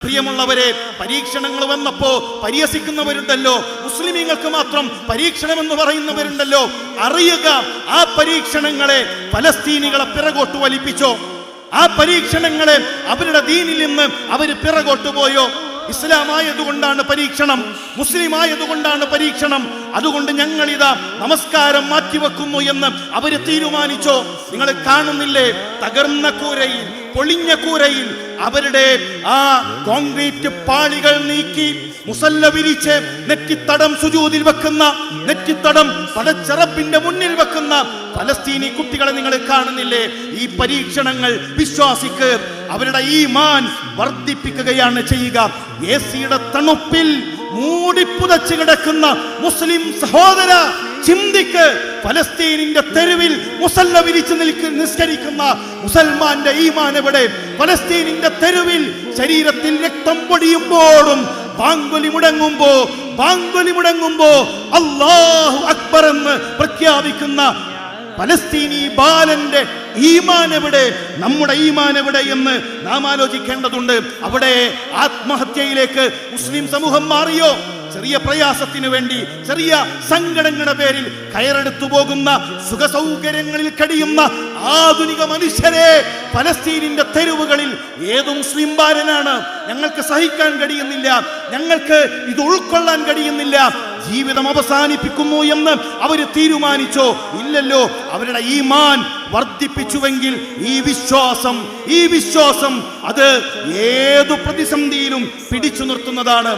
പ്രിയമുള്ളവരെ, പരീക്ഷണങ്ങൾ വന്നപ്പോ പരിഹസിക്കുന്നവരുണ്ടല്ലോ, മുസ്ലിമീങ്ങൾക്ക് മാത്രം പരീക്ഷണം എന്ന് പറയുന്നവരുണ്ടല്ലോ. അറിയുക, ആ പരീക്ഷണങ്ങളെ ഫലസ്തീനികളെ പിറകോട്ട് വലിപ്പിച്ചോ? ആ പരീക്ഷണങ്ങളെ അവരുടെ ദീനിൽ നിന്ന് അവര് പിറകോട്ട് പോയോ? ഇസ്ലാമായതുകൊണ്ടാണ് പരീക്ഷണം, മുസ്ലിം ആയതുകൊണ്ടാണ് പരീക്ഷണം, അതുകൊണ്ട് ഞങ്ങളിതാ നമസ്കാരം മാറ്റിവെക്കുന്നു എന്ന് അവര് തീരുമാനിച്ചോ? നിങ്ങൾ കാണുന്നില്ലേ, തകർന്ന കൂരയിൽ, പൊളിഞ്ഞ കൂരയിൽ അവരുടെ ആ കോൺക്രീറ്റ് പാളികൾ നീക്കി മുസല്ല വിരിച്ച് നെറ്റിത്തടം സുജൂദിൽ വെക്കുന്ന, നെറ്റിത്തടം പടച്ചറപ്പിന്റെ മുന്നിൽ വെക്കുന്ന ഫലസ്തീനി കുട്ടികളെ നിങ്ങൾ കാണുന്നില്ലേ? ഈ പരീക്ഷണങ്ങൾ വിശ്വാസിക്ക് അവരുടെ ഈമാൻ വർദ്ധിപ്പിക്കുകയാണ് ചെയ്യുക. എസിയുടെ തണുപ്പിൽ മൂടിപ്പുതച്ച് കിടക്കുന്ന മുസ്ലിം സഹോദര, ചിന്തിക്ക്. ഫലസ്തീനിന്റെ തെരുവിൽ മുസല്ല വിരിച്ച് നിസ്കരിക്കുന്ന മുസൽമാന്റെ ഈമാൻ എവിടെ? ഫലസ്തീനിന്റെ തെരുവിൽ ശരീരത്തിൽ രക്തം പൊടിയുമ്പോഴും ബാങ്കുലി മുടങ്ങുമ്പോ അല്ലാഹു അക്ബർ എന്ന് പ്രഖ്യാപിക്കുന്ന ഫലസ്തീനി ബാലന്റെ ഈമാൻ എവിടെ? നമ്മുടെ ഈമാൻ എവിടെ എന്ന് നാം ആലോചിക്കേണ്ടതുണ്ട്. അവിടെ ആത്മഹത്യയിലേക്ക് മുസ്ലിം സമൂഹം മാറിയോ? ചെറിയ പ്രയാസത്തിന് വേണ്ടി, ചെറിയ സങ്കടങ്ങളുടെ പേരിൽ കയറെടുത്തു പോകുന്ന, സുഖസൗകര്യങ്ങളിൽ കഴിയുന്ന ആധുനിക മനുഷ്യരെ ഫലസ്തീനിന്റെ തെരുവുകളിൽ ഏതു മുസ്ലിം ബാലനാണ് ഞങ്ങൾക്ക് സഹിക്കാൻ കഴിയുന്നില്ല, ഞങ്ങൾക്ക് ഇത് ഉൾക്കൊള്ളാൻ കഴിയുന്നില്ല, ജീവിതം അവസാനിപ്പിക്കുന്നു എന്ന് അവര് തീരുമാനിച്ചോ? ഇല്ലല്ലോ. അവരുടെ ഈമാൻ വർദ്ധിപ്പിച്ചുവെങ്കിൽ ഈ വിശ്വാസം അത് ഏതു പ്രതിസന്ധിയിലും പിടിച്ചു നിർത്തുന്നതാണ്.